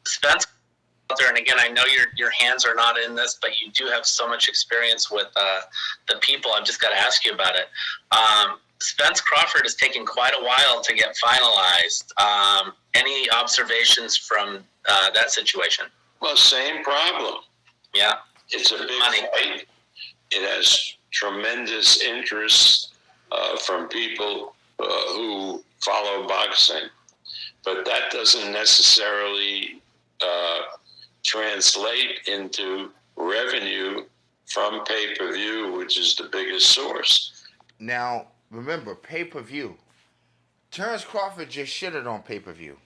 Spence out there, and again, I know your hands are not in this, but you do have so much experience with the people. I've just got to ask you about it. Spence Crawford has taken quite a while to get finalized. Any observations from that situation? Well, same problem. Yeah. It's a big fight. It has tremendous interest from people who follow boxing, but that doesn't necessarily translate into revenue from pay-per-view, which is the biggest source. Now, remember, pay-per-view. Terence Crawford just shitted on pay-per-view.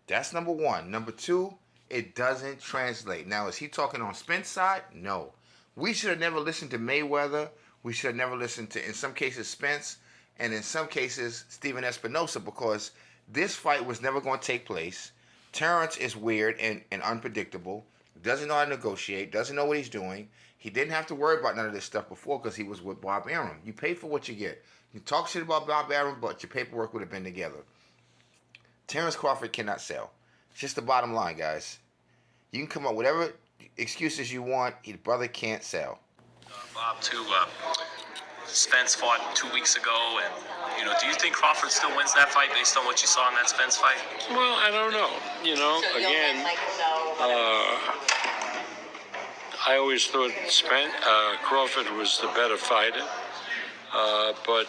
That's number one. Number two, it doesn't translate. Now, is he talking on Spence's side? No. We should have never listened to Mayweather. We should have never listened to, in some cases, Spence, and in some cases, Steven Espinosa, because this fight was never going to take place. Terence is weird and unpredictable. Doesn't know how to negotiate. Doesn't know what he's doing. He didn't have to worry about none of this stuff before because he was with Bob Arum. You pay for what you get. You talk shit about Bob Arum, but your paperwork would have been together. Terence Crawford cannot sell. It's just the bottom line, guys. You can come up with whatever excuses you want. His brother can't sell. Bob, too, Spence fought 2 weeks ago, and, do you think Crawford still wins that fight based on what you saw in that Spence fight? Well, I don't know. Again, I always thought Crawford was the better fighter, but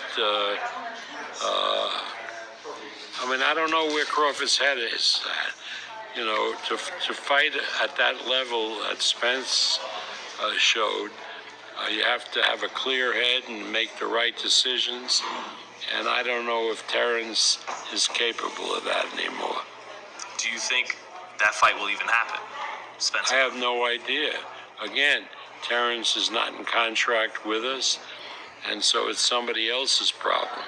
I don't know where Crawford's head is. To fight at that level that Spence showed, you have to have a clear head and make the right decisions. And I don't know if Terence is capable of that anymore. Do you think that fight will even happen, Spencer? I have no idea. Again, Terence is not in contract with us, and so it's somebody else's problem.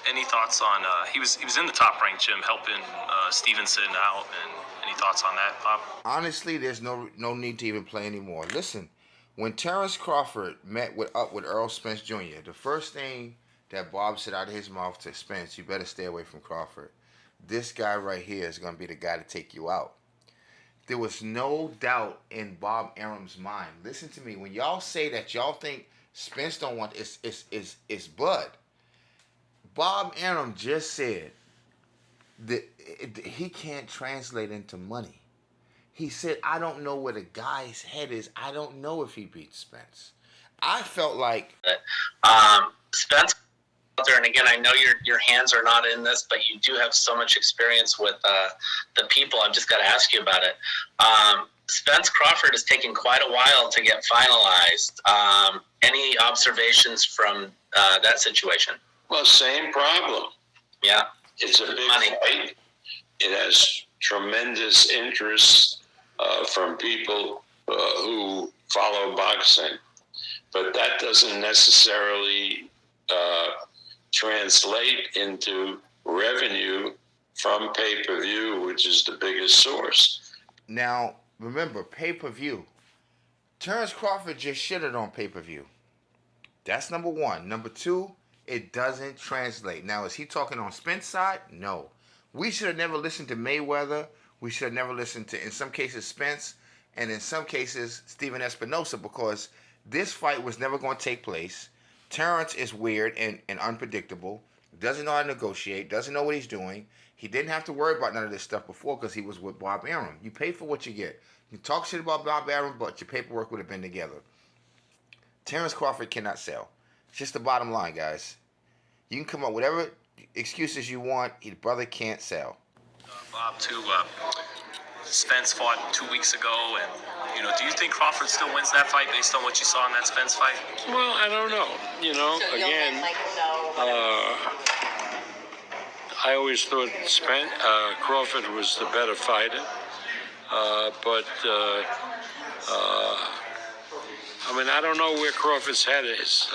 Any thoughts on, he was in the top-ranked gym helping Stevenson out, and any thoughts on that, Bob? Honestly, there's no need to even play anymore. Listen, when Terence Crawford met with Errol Spence Jr., the first thing that Bob said out of his mouth to Spence, you better stay away from Crawford. This guy right here is going to be the guy to take you out. There was no doubt in Bob Arum's mind. Listen to me. When y'all say that y'all think Spence don't want, it's Bud. Bob Arum just said that he can't translate into money. He said, I don't know where the guy's head is. I don't know if he beats Spence. I felt like Spence out there, and again, I know your hands are not in this, but you do have so much experience with the people. I've just got to ask you about it. Spence Crawford has taken quite a while to get finalized. Any observations from that situation? Well, same problem. Yeah. It's a big fight. It has tremendous interest from people who follow boxing, but that doesn't necessarily translate into revenue from pay-per-view, which is the biggest source. Now, remember, pay-per-view. Terence Crawford just shitted on pay-per-view. That's number one. Number two, it doesn't translate. Now, is he talking on Spence's side? No. We should have never listened to Mayweather. We should have never listened to, in some cases, Spence, and in some cases, Steven Espinosa, because this fight was never going to take place. Terence is weird and unpredictable. Doesn't know how to negotiate. Doesn't know what he's doing. He didn't have to worry about none of this stuff before because he was with Bob Arum. You pay for what you get. You talk shit about Bob Arum, but your paperwork would have been together. Terence Crawford cannot sell. It's just the bottom line, guys. You can come up with whatever excuses you want. His brother can't sell. Bob, too, Spence fought 2 weeks ago, and, do you think Crawford still wins that fight based on what you saw in that Spence fight? Well, I don't know. Again, I always thought Crawford was the better fighter, but I don't know where Crawford's head is.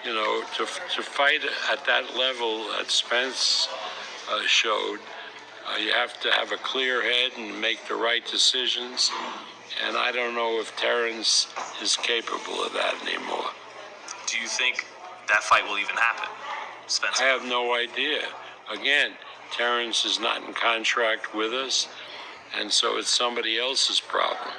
To fight at that level that Spence showed, you have to have a clear head and make the right decisions. And I don't know if Terence is capable of that anymore. Do you think that fight will even happen, Spencer? I have no idea. Again, Terence is not in contract with us, and so it's somebody else's problem.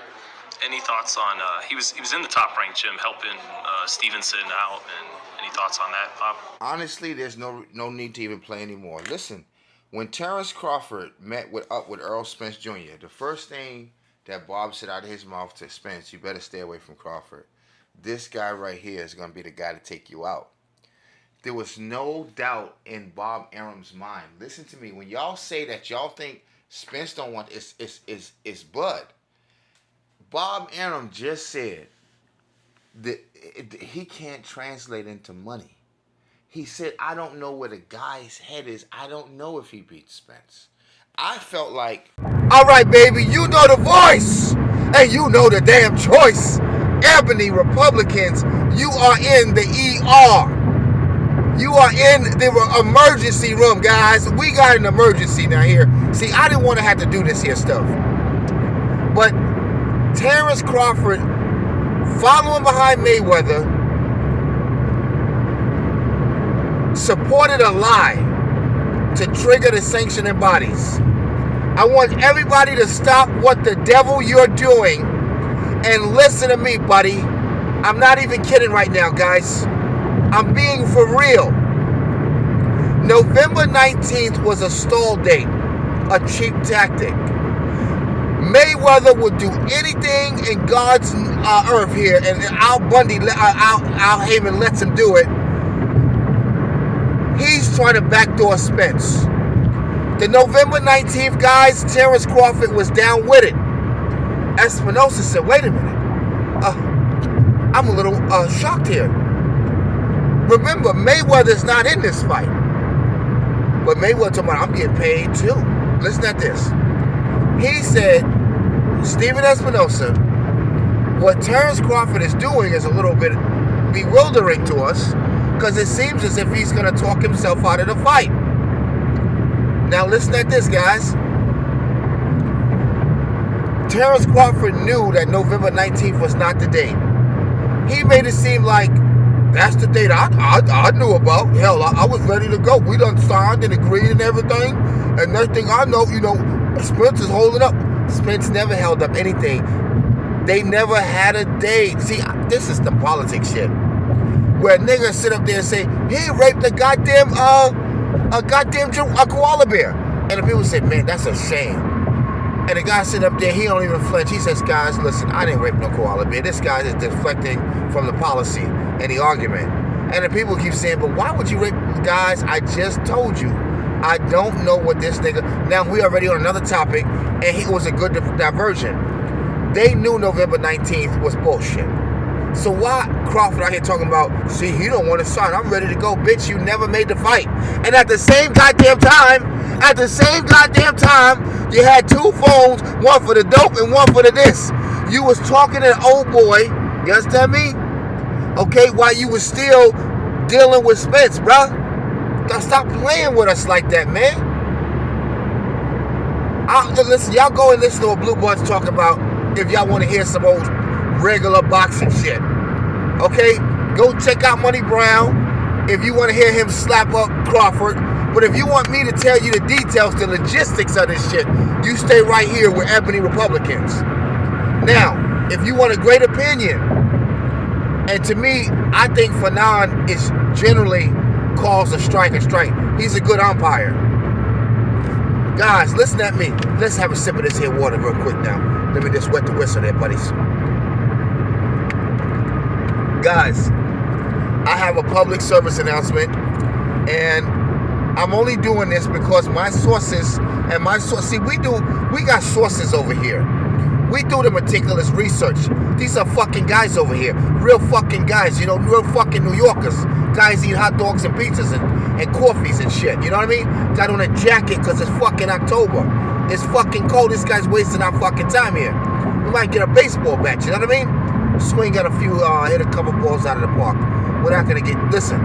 Any thoughts on? He was in the top ranked gym helping Stevenson out, and any thoughts on that, Bob? Honestly, there's no need to even play anymore. Listen, when Terence Crawford met up with Errol Spence Jr., the first thing that Bob said out of his mouth to Spence, you better stay away from Crawford. This guy right here is going to be the guy to take you out. There was no doubt in Bob Arum's mind. Listen to me. When y'all say that y'all think Spence don't want it's Bud. Bob Arum just said that he can't translate into money. He said, I don't know where the guy's head is. I don't know if he beats Spence. I felt like, all right, baby, you know the voice, and you know the damn choice. Ebony Republicans, you are in the ER. You are in the emergency room, guys. We got an emergency now here. See, I didn't want to have to do this here stuff. But Terence Crawford, following behind Mayweather, supported a lie to trigger the sanctioning bodies. I want everybody to stop what the devil you're doing and listen to me, buddy. I'm not even kidding right now, guys. I'm being for real. November 19th was a stall date, a cheap tactic. Mayweather would do anything in God's earth here, and Al Heyman lets him do it. He's trying to backdoor Spence. The November 19th, guys, Terence Crawford was down with it. Espinosa said, wait a minute. I'm a little shocked here. Remember, Mayweather's not in this fight. But Mayweather talking about, I'm getting paid too. Listen at this. He said, Stephen Espinosa, what Terence Crawford is doing is a little bit bewildering to us because it seems as if he's going to talk himself out of the fight. Now listen at this, guys. Terence Crawford knew that November 19th was not the date. He made it seem like that's the date I knew about. Hell, I was ready to go. We done signed and agreed and everything. And next thing I know, Spence is holding up. Spence never held up anything. They never had a date. See, this is the politics shit. Where niggas sit up there and say, he raped a goddamn koala bear. And the people say, man, that's a shame. And the guy sitting up there, he don't even flinch. He says, guys, listen, I didn't rape no koala bear. This guy is deflecting from the policy and the argument. And the people keep saying, but why would you rape? Guys, I just told you. I don't know what this nigga... Now, we already on another topic, and it was a good diversion. They knew November 19th was bullshit. So why Crawford out here talking about, see, he don't want to sign. I'm ready to go. Bitch, you never made the fight. And at the same goddamn time, you had two phones, one for the dope and one for the this. You was talking to an old boy, you understand me? Okay, while you was still dealing with Spence, bruh. Stop playing with us like that, man. Listen, y'all go and listen to what Blue Buds talk about if y'all want to hear some old regular boxing shit. Okay? Go check out Money Brown if you want to hear him slap up Crawford. But if you want me to tell you the details, the logistics of this shit, you stay right here with Ebony Republicans. Now, if you want a great opinion, and to me, I think Fanon is generally calls a strike. He's a good umpire. Guys, listen at me. Let's have a sip of this here water real quick now. Let me just wet the whistle there, buddies. Guys, I have a public service announcement, and I'm only doing this because my sources and see, we got sources over here. We do the meticulous research. These are fucking guys over here. Real fucking guys, real fucking New Yorkers. Guys eat hot dogs and pizzas and coffees and shit. You know what I mean? Got on a jacket because it's fucking October. It's fucking cold. This guy's wasting our fucking time here. We might get a baseball bat, you know what I mean? Swing at a few, hit a couple balls out of the park. We're not going to get... Listen.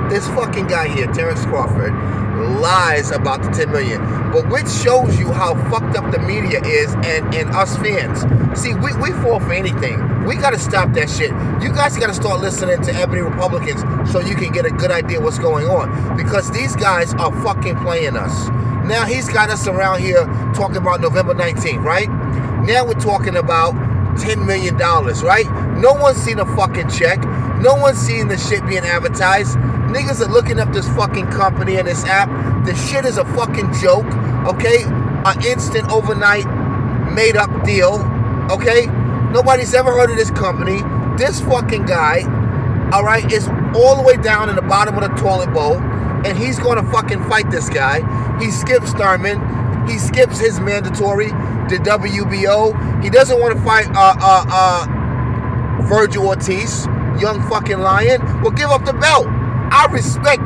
This fucking guy here, Terence Crawford, lies about the 10 million. But which shows you how fucked up the media is and us fans. See, we fall for anything. We got to stop that shit. You guys got to start listening to Ebony Republicans so you can get a good idea what's going on. Because these guys are fucking playing us. Now he's got us around here talking about November 19th, right? Now we're talking about $10 million, right? No one's seen a fucking check. No one's seen the shit being advertised. Niggas are looking up this fucking company and this app. The shit is a fucking joke, okay? An instant, overnight, made-up deal, okay? Nobody's ever heard of this company. This fucking guy, all right, is all the way down in the bottom of the toilet bowl, and he's going to fucking fight this guy. He skips Thurman. He skips his mandatory, the WBO. He doesn't want to fight Virgil Ortiz, young fucking lion. Well, give up the belt. I respect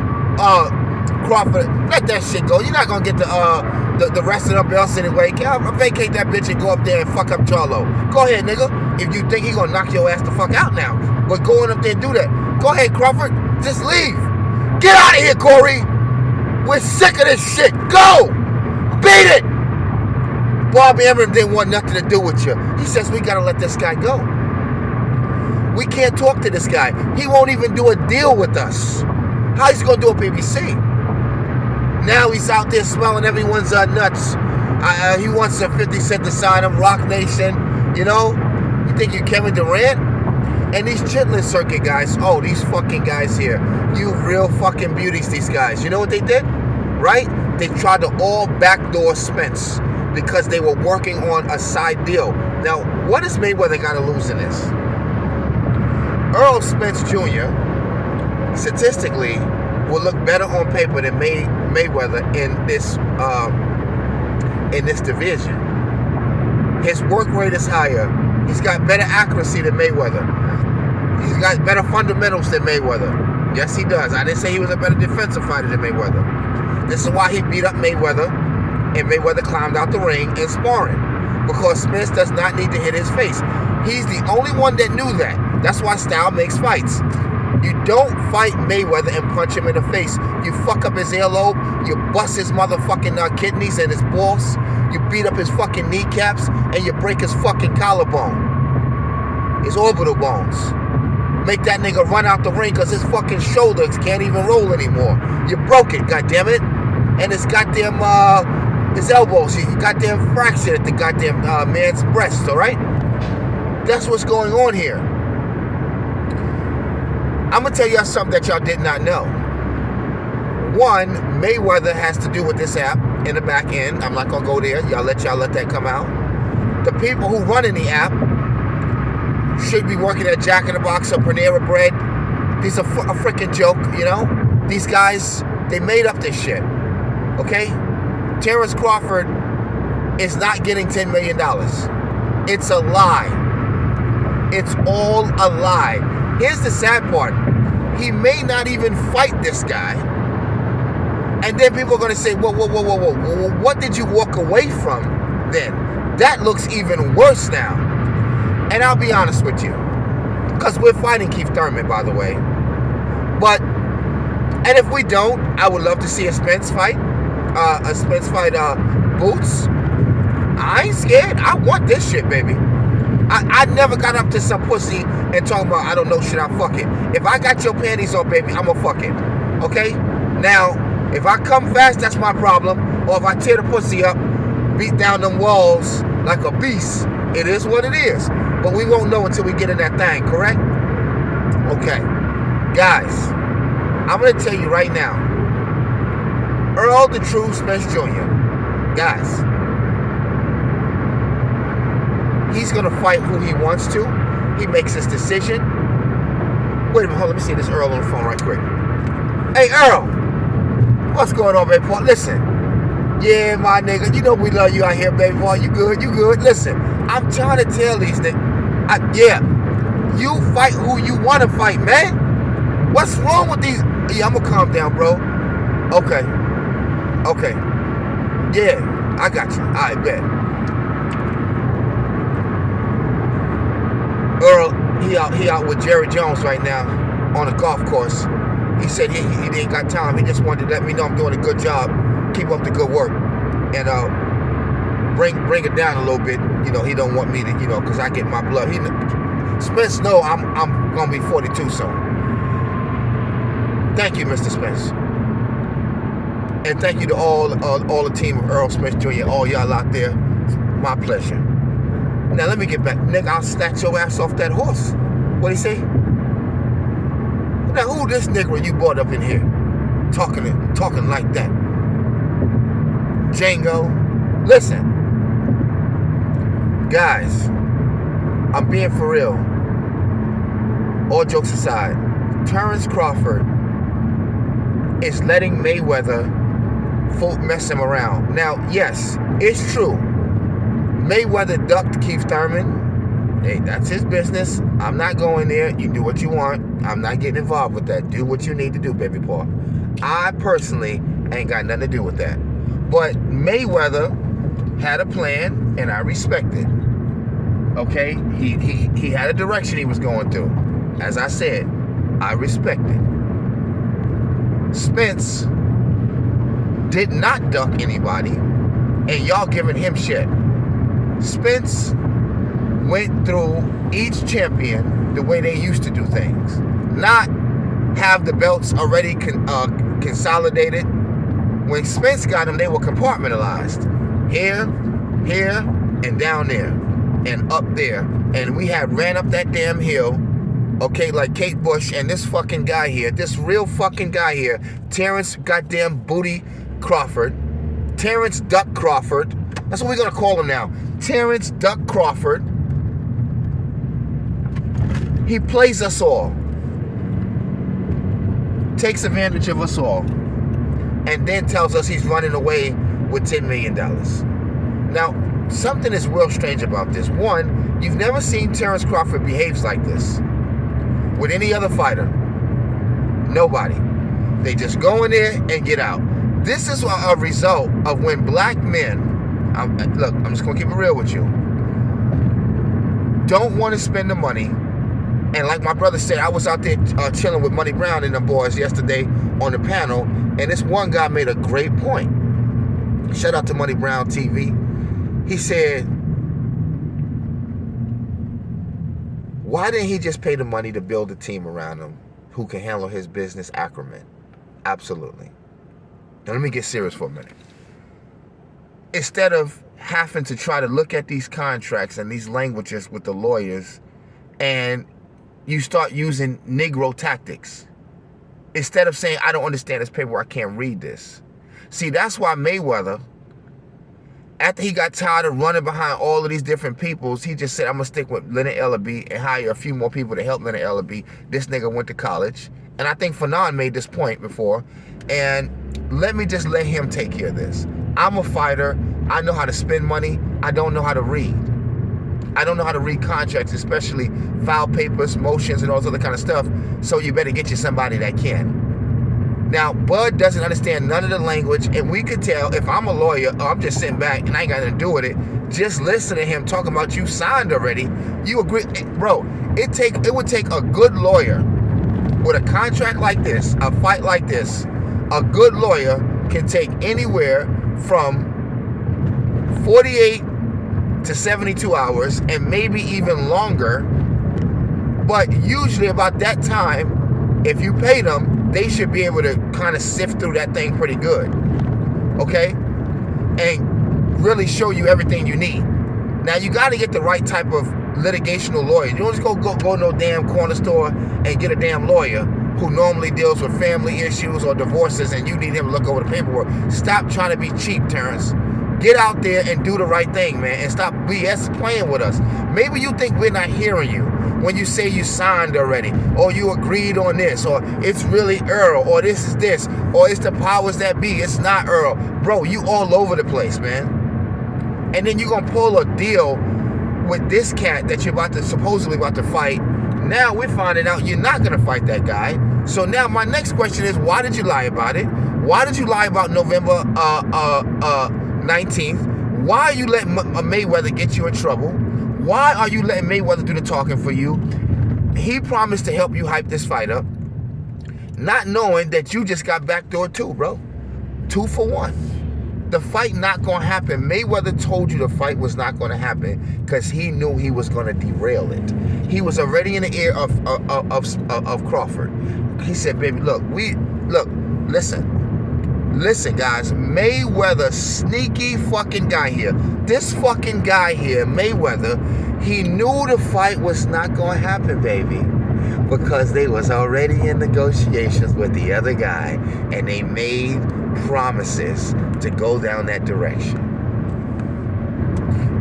Crawford. Let that shit go. You're not gonna get the rest of the belts anyway. I'll vacate that bitch and go up there and fuck up Charlo. Go ahead, nigga. If you think he gonna knock your ass the fuck out now, but going up there and do that. Go ahead, Crawford. Just leave. Get out of here, Corey. We're sick of this shit. Go. Beat it. Bob Arum didn't want nothing to do with you. He says we gotta let this guy go. We can't talk to this guy. He won't even do a deal with us. How he's gonna do a BBC? Now he's out there smelling everyone's nuts. He wants a 50 Cent to sign him, Rock Nation. You know? You think you're Kevin Durant? And these chitlin circuit guys, oh, these fucking guys here. You real fucking beauties, these guys. You know what they did? Right? They tried to all backdoor Spence because they were working on a side deal. Now, what does Mayweather got to lose in this? Errol Spence Jr. statistically will look better on paper than Mayweather in this division. His work rate is higher. He's got better accuracy than Mayweather. He's got better fundamentals than Mayweather. Yes, he does. I didn't say he was a better defensive fighter than Mayweather. This is why he beat up Mayweather, and Mayweather climbed out the ring in sparring. Because Spence does not need to hit his face. He's the only one that knew that. That's why style makes fights. You don't fight Mayweather and punch him in the face. You fuck up his earlobe. You bust his motherfucking kidneys and his balls. You beat up his fucking kneecaps. And you break his fucking collarbone. His orbital bones. Make that nigga run out the ring because his fucking shoulders can't even roll anymore. You broke it, goddammit. And his goddamn, his elbows, he goddamn fractured at the goddamn man's breast, alright? That's what's going on here. I'm going to tell y'all something that y'all did not know. One, Mayweather has to do with this app in the back end. I'm not going to go there. Let that come out. The people who run in the app should be working at Jack in the Box or Panera Bread. These are a freaking joke, you know? These guys, they made up this shit. Okay? Terence Crawford is not getting $10 million. It's a lie. It's all a lie. Here's the sad part. He may not even fight this guy. And then people are going to say, whoa. What did you walk away from then? That looks even worse now. And I'll be honest with you. Because we're fighting Keith Thurman, by the way. And if we don't, I would love to see a Spence fight. Boots. I ain't scared. I want this shit, baby. I never got up to some pussy and talking about I don't know shit, I fuck it. If I got your panties on, baby, I'ma fuck it. Okay? Now, if I come fast, that's my problem. Or if I tear the pussy up, beat down them walls like a beast, it is what it is. But we won't know until we get in that thing, correct? Okay. Guys, I'm gonna tell you right now. Errol the True Spence Jr. Guys, he's going to fight who he wants to. He makes his decision. Wait a minute, hold on, let me see this Earl on the phone right quick. Hey, Earl. What's going on, baby boy? Listen. Yeah, my nigga. You know we love you out here, baby boy. You good. Listen, I'm trying to tell these things. Yeah. You fight who you want to fight, man. What's wrong with these? Yeah, I'm going to calm down, bro. Okay. Yeah, I got you. I bet. Earl, he out with Jerry Jones right now on a golf course. He said he ain't got time. He just wanted to let me know I'm doing a good job. Keep up the good work. And bring it down a little bit. You know, he don't want me to, you know, because I get my blood. Spence know I'm going to be 42 soon. Thank you, Mr. Spence. And thank you to all the team of Errol Spence Jr., all y'all out there. It's my pleasure. Now, let me get back. Nigga, I'll snatch your ass off that horse. What'd he say? Now, who this nigga you brought up in here? Talking like that. Django. Listen. Guys, I'm being for real. All jokes aside, Terence Crawford is letting Mayweather mess him around. Now, yes, it's true. Mayweather ducked Keith Thurman. Hey, that's his business. I'm not going there. You do what you want. I'm not getting involved with that. Do what you need to do, baby paw. I personally ain't got nothing to do with that. But Mayweather had a plan, and I respect it. Okay? He had a direction he was going through. As I said, I respect it. Spence did not duck anybody, and y'all giving him shit. Spence went through each champion the way they used to do things. Not have the belts already consolidated. When Spence got them, they were compartmentalized. Here, and down there, and up there. And we had ran up that damn hill, okay, like Kate Bush and this fucking guy here, this real fucking guy here, Terence goddamn Booty Crawford, Terence Duck Crawford. That's what we're gonna call him now. Terence Duck Crawford. He plays us all. Takes advantage of us all. And then tells us he's running away with $10 million. Now, something is real strange about this. One, you've never seen Terence Crawford behaves like this with any other fighter. Nobody. They just go in there and get out. This is a result of when black men, look, I'm just going to keep it real with you, don't want to spend the money. And like my brother said, I was out there chilling with Money Brown and them boys yesterday on the panel, and this one guy made a great point. Shout out to Money Brown TV. He said, why didn't he just pay the money to build a team around him who can handle his business acumen? Absolutely. Now let me get serious for a minute. Instead of having to try to look at these contracts and these languages with the lawyers, and you start using Negro tactics. Instead of saying, I don't understand this paperwork, I can't read this. See, that's why Mayweather, after he got tired of running behind all of these different peoples, he just said, I'm going to stick with Leonard Ellaby and hire a few more people to help Leonard Ellaby. This nigga went to college. And I think Fanon made this point before. And let me just let him take care of this. I'm a fighter. I know how to spend money. I don't know how to read. I don't know how to read contracts, especially file papers, motions, and all this other kind of stuff. So you better get you somebody that can. Now, Bud doesn't understand none of the language, and we could tell if I'm a lawyer, I'm just sitting back and I ain't got nothing to do with it. Just listen to him talking about you signed already. You agree, bro? It would take a good lawyer with a contract like this, a fight like this. A good lawyer can take anywhere from 48 to 72 hours and maybe even longer. But usually about that time, if you pay them, they should be able to kind of sift through that thing pretty good. Okay? And really show you everything you need. Now you got to get the right type of litigational lawyer. You don't just go to no damn corner store and get a damn lawyer who normally deals with family issues or divorces and you need him to look over the paperwork. Stop trying to be cheap, Terence. Get out there and do the right thing, man, and stop BS playing with us. Maybe you think we're not hearing you when you say you signed already, or you agreed on this, or it's really Earl, or this is this, or it's the powers that be. It's not Earl. Bro, you all over the place, man. And then you're going to pull a deal with this cat that you're supposedly about to fight. Now we're finding out you're not going to fight that guy. So now my next question is, why did you lie about it? Why did you lie about November 19th? Why are you letting Mayweather get you in trouble? Why are you letting Mayweather do the talking for you? He promised to help you hype this fight up. not knowing that you just got backdoor too, bro. 2 for 1. The fight not going to happen. Mayweather told you the fight was not going to happen because he knew he was going to derail it. He was already in the ear of Crawford. He said, baby, listen, guys. Mayweather, sneaky fucking guy here. This fucking guy here, Mayweather, he knew the fight was not going to happen, baby. Because they was already in negotiations with the other guy. And they made promises to go down that direction.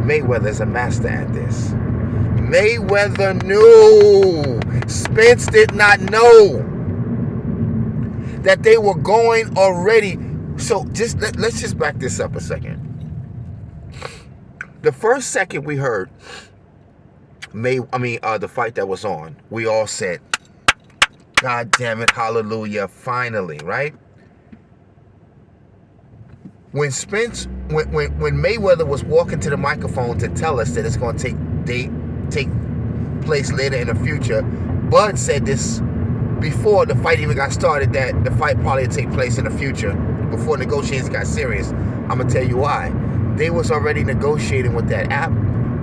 Mayweather's a master at this. Mayweather knew. Spence did not know that they were going already. So let's just back this up a second. The first second we heard the fight that was on, we all said, God damn it, hallelujah, finally, right? When Mayweather was walking to the microphone to tell us that it's going to take place later in the future, Bud said this before the fight even got started, that the fight probably take place in the future, before negotiations got serious. I'm going to tell you why. They was already negotiating with that app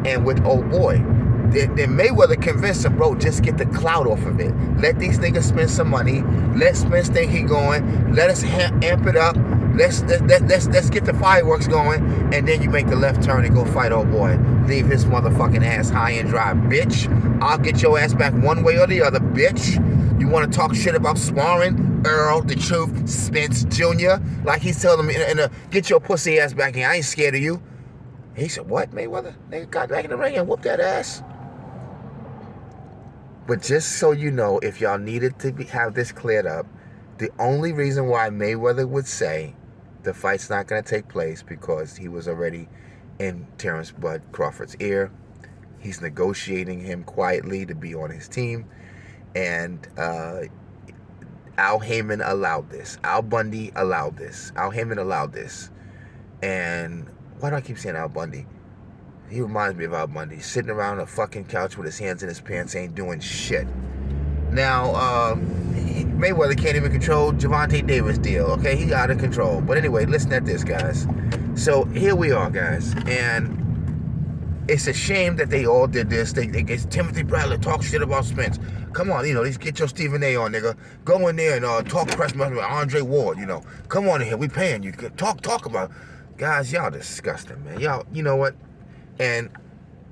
and with old boy. Then Mayweather convinced him, bro, just get the clout off of it. Let these niggas spend some money. Let Spence think he going. Let us amp it up. Let's get the fireworks going, and then you make the left turn and go fight old boy. Leave his motherfucking ass high and dry, bitch. I'll get your ass back one way or the other, bitch. You want to talk shit about sparring? Errol, the truth, Spence Jr. Like he's telling me, get your pussy ass back here. I ain't scared of you. He said, what, Mayweather? Nigga got back in the ring and whooped that ass. But just so you know, if y'all needed to have this cleared up, the only reason why Mayweather would say the fight's not going to take place because he was already in Terence Bud Crawford's ear. He's negotiating him quietly to be on his team. And Al Heyman allowed this. Al Bundy allowed this. Al Heyman allowed this. And why do I keep saying Al Bundy? He reminds me of Al Bundy, sitting around a fucking couch with his hands in his pants, ain't doing shit. Now, Mayweather can't even control Gervonta Davis deal, okay? He out of control. But anyway, listen at this, guys. So here we are, guys. And it's a shame that they all did this. They get Timothy Bradley talk shit about Spence. Come on, get your Stephen A on, nigga. Go in there and talk press with Andre Ward, Come on in here. We paying you. Talk about it. Guys, y'all disgusting, man. Y'all, you know what? And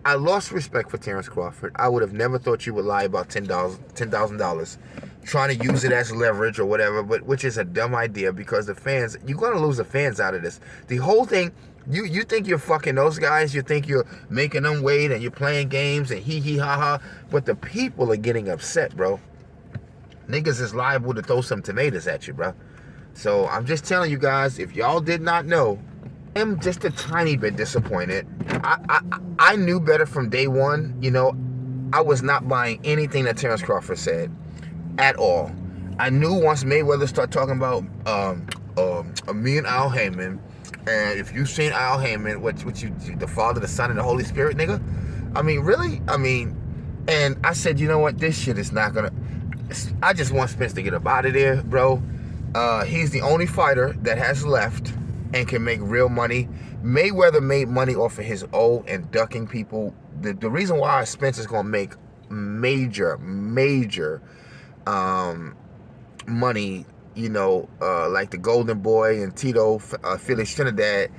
I lost respect for Terence Crawford. I would have never thought you would lie about $10,000 trying to use it as leverage or whatever, but which is a dumb idea because the fans, you're going to lose the fans out of this. The whole thing, you think you're fucking those guys, you think you're making them wait and you're playing games and hee ha ha, but the people are getting upset, bro. Niggas is liable to throw some tomatoes at you, bro. So I'm just telling you guys, if y'all did not know, I'm just a tiny bit disappointed. I knew better from day one. I was not buying anything that Terence Crawford said at all. I knew once Mayweather started talking about me and Al Heyman, and if you've seen Al Heyman, what you the Father, the Son, and the Holy Spirit, nigga. I mean, really? And I said, you know what? This shit is not gonna. I just want Spence to get up out of there, bro. He's the only fighter that has left and can make real money. Mayweather made money off of his O and ducking people. The reason why Spence is going to make major money, like the Golden Boy and Tito, Felix Trinidad,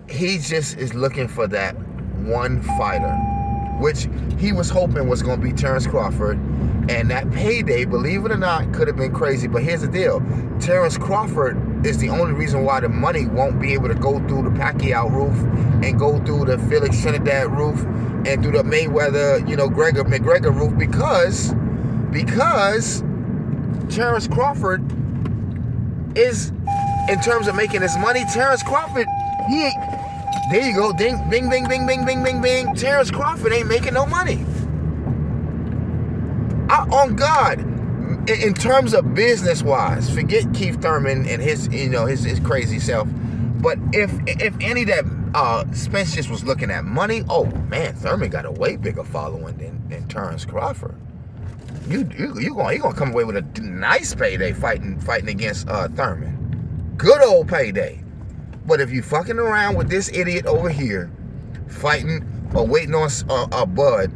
he just is looking for that one fighter, which he was hoping was going to be Terence Crawford. And that payday, believe it or not, could have been crazy. But here's the deal. Terence Crawford is the only reason why the money won't be able to go through the Pacquiao roof and go through the Felix Trinidad roof and through the Mayweather, McGregor roof because Terence Crawford is, in terms of making his money, Terence Crawford, he ain't, there you go, ding, bing, bing, bing, bing, bing, bing, bing. Terence Crawford ain't making no money. On God, in terms of business-wise, forget Keith Thurman and his crazy self. But if any that Spence just was looking at money, oh man, Thurman got a way bigger following than Terence Crawford. you gonna come away with a nice payday fighting against Thurman. Good old payday. But if you fucking around with this idiot over here, fighting or waiting on a bud,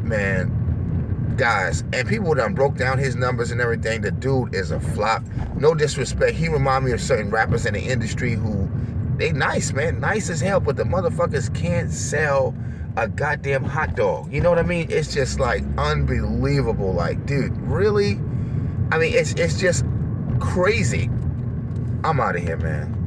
man, guys, and people done broke down his numbers and everything. The dude is a flop. No disrespect. He remind me of certain rappers in the industry who, they nice, man. Nice as hell, but the motherfuckers can't sell a goddamn hot dog. You know what I mean? It's just like unbelievable. Like, dude, really? I mean, it's just crazy. I'm out of here, man.